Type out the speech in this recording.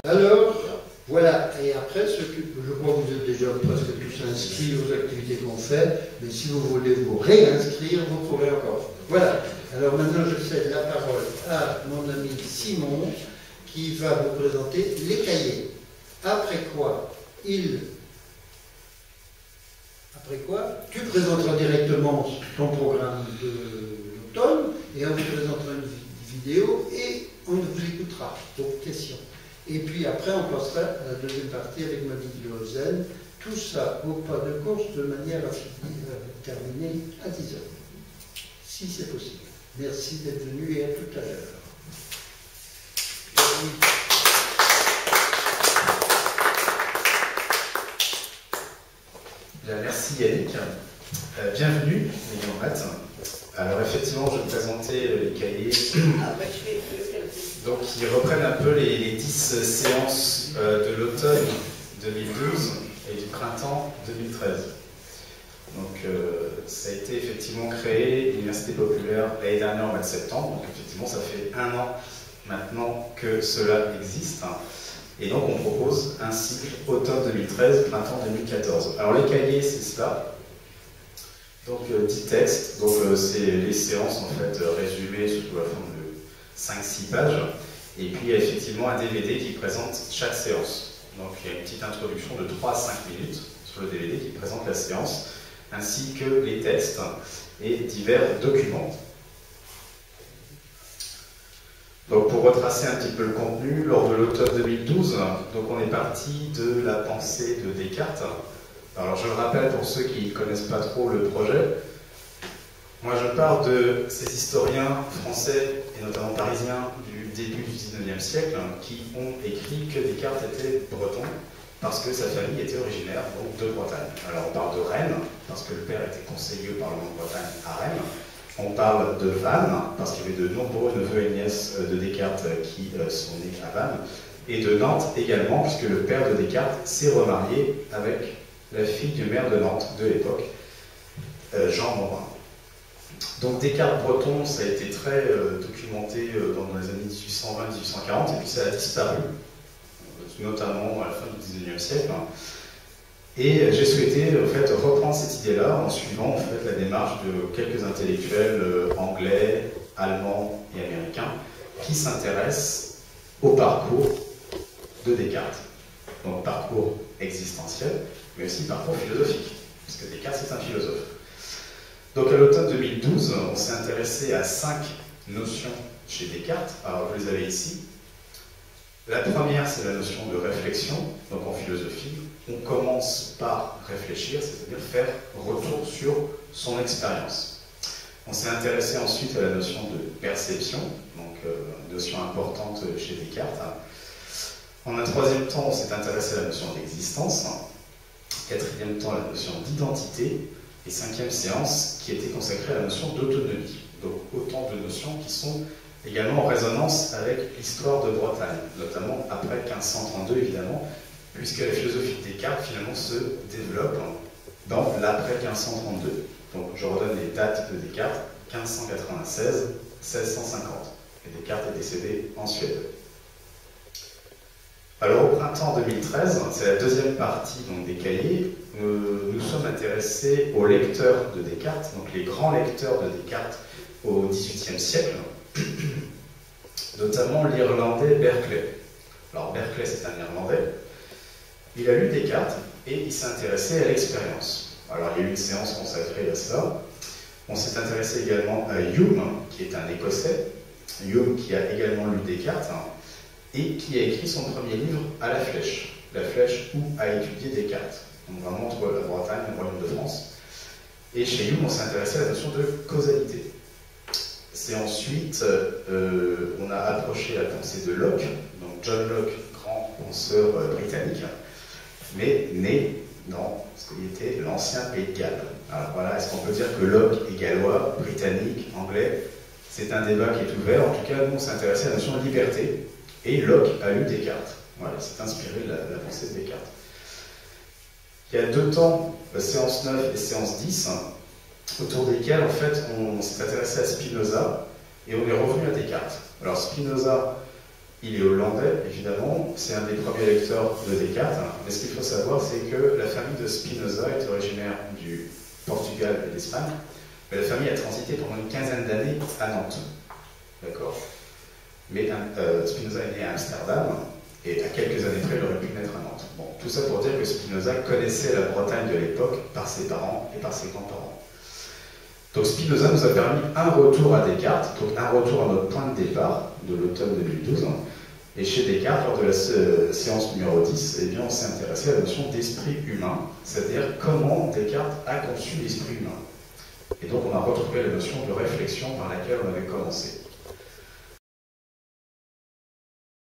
Alors, voilà, et après, je crois que vous êtes déjà presque tous inscrits aux activités qu'on fait, mais si vous voulez vous réinscrire, vous pourrez encore. Voilà, alors maintenant je cède la parole à mon ami Simon, qui va vous présenter les cahiers. Après quoi, tu présenteras directement ton programme de l'automne, et on vous présentera une vidéo, et on vous écoutera vos questions. Et puis après, on passera à la deuxième partie avec Monique Lausanne. Tout ça au pas de course de manière à terminer à 10 heures, si c'est possible. Merci d'être venu et à tout à l'heure. Merci Yannick. Bienvenue, les maths. Alors effectivement, je vais vous présenter les cahiers. Donc ils reprennent un peu les 10 séances de l'automne 2012 et du printemps 2013. Donc ça a été effectivement créé, l'Université populaire, l'année dernière au mois de septembre. Donc effectivement, ça fait 1 an maintenant que cela existe. Et donc on propose un cycle automne 2013, printemps 2014. Alors les cahiers, c'est cela. Donc 10 textes, donc c'est les séances en fait résumées sous la forme de 5-6 pages. Et puis il y a effectivement un DVD qui présente chaque séance. Donc il y a une petite introduction de 3 à 5 minutes sur le DVD qui présente la séance, ainsi que les textes et divers documents. Donc pour retracer un petit peu le contenu, lors de l'automne 2012, donc on est parti de la pensée de Descartes. Alors je le rappelle pour ceux qui ne connaissent pas trop le projet, moi je parle de ces historiens français et notamment parisiens du début du 19e siècle qui ont écrit que Descartes était breton parce que sa famille était originaire donc, de Bretagne. Alors on parle de Rennes parce que le père était conseiller au Parlement de Bretagne à Rennes. On parle de Vannes, parce qu'il y avait de nombreux neveux et nièces de Descartes qui sont nés à Vannes, et de Nantes également, puisque le père de Descartes s'est remarié avec la fille du maire de Nantes de l'époque, Jean Morin. Donc Descartes breton, ça a été très documenté dans les années 1820-1840, et puis ça a disparu, notamment à la fin du 19e siècle. Et j'ai souhaité en fait, reprendre cette idée-là en suivant en fait, la démarche de quelques intellectuels anglais, allemands et américains qui s'intéressent au parcours de Descartes. Donc parcours existentiel, mais aussi parcours philosophique, puisque Descartes c'est un philosophe. Donc à l'automne 2012, on s'est intéressé à 5 notions chez Descartes. Alors vous les avez ici. La première, c'est la notion de réflexion. Donc en philosophie, on commence par réfléchir, c'est-à-dire faire retour sur son expérience. On s'est intéressé ensuite à la notion de perception, donc une notion importante chez Descartes. En un troisième temps, on s'est intéressé à la notion d'existence. Quatrième temps, la notion d'identité. Et cinquième séance, qui était consacrée à la notion d'autonomie. Donc autant de notions qui sont également en résonance avec l'histoire de Bretagne, notamment après 1532 évidemment, puisque la philosophie de Descartes finalement se développe dans l'après 1532. Donc je redonne les dates de Descartes, 1596, 1650. Et Descartes est décédé en Suède. Alors au printemps 2013, c'est la deuxième partie donc, des cahiers, nous sommes intéressés aux lecteurs de Descartes, donc les grands lecteurs de Descartes au XVIIIe siècle, notamment l'Irlandais Berkeley. Alors Berkeley c'est un Irlandais, il a lu Descartes et il s'est intéressé à l'expérience. Alors il y a eu une séance consacrée à cela. On s'est intéressé également à Hume, qui est un Écossais, Hume qui a également lu Descartes, et qui a écrit son premier livre à la flèche où a étudié Descartes. Donc vraiment entre la Bretagne et le Royaume de France. Et chez Hume, on s'est intéressé à la notion de causalité. C'est ensuite, on a approché la pensée de Locke, donc John Locke, grand penseur britannique, mais né dans ce qui était l'ancien Pays de Galles. Alors voilà, est-ce qu'on peut dire que Locke est gallois, britannique, anglais? C'est un débat qui est ouvert. En tout cas, nous, on s'est intéressé à la notion de liberté. Et Locke a lu Descartes. Voilà, il s'est inspiré de la pensée de Descartes. Il y a 2 temps, séance 9 et séance 10, autour desquels, en fait, on s'est intéressé à Spinoza et on est revenu à Descartes. Alors Spinoza, Il est hollandais, évidemment, c'est un des premiers lecteurs de Descartes, mais ce qu'il faut savoir, c'est que la famille de Spinoza est originaire du Portugal et d'Espagne, mais la famille a transité pendant une quinzaine d'années à Nantes. D'accord? Mais Spinoza est né à Amsterdam, et à quelques années près, il aurait pu naître à Nantes. Bon, tout ça pour dire que Spinoza connaissait la Bretagne de l'époque par ses parents et par ses grands-parents. Donc Spinoza nous a permis un retour à Descartes, donc un retour à notre point de départ de l'automne 2012. Et chez Descartes, lors de la séance numéro 10, eh bien, on s'est intéressé à la notion d'esprit humain, c'est-à-dire comment Descartes a conçu l'esprit humain. Et donc on a retrouvé la notion de réflexion par laquelle on avait commencé.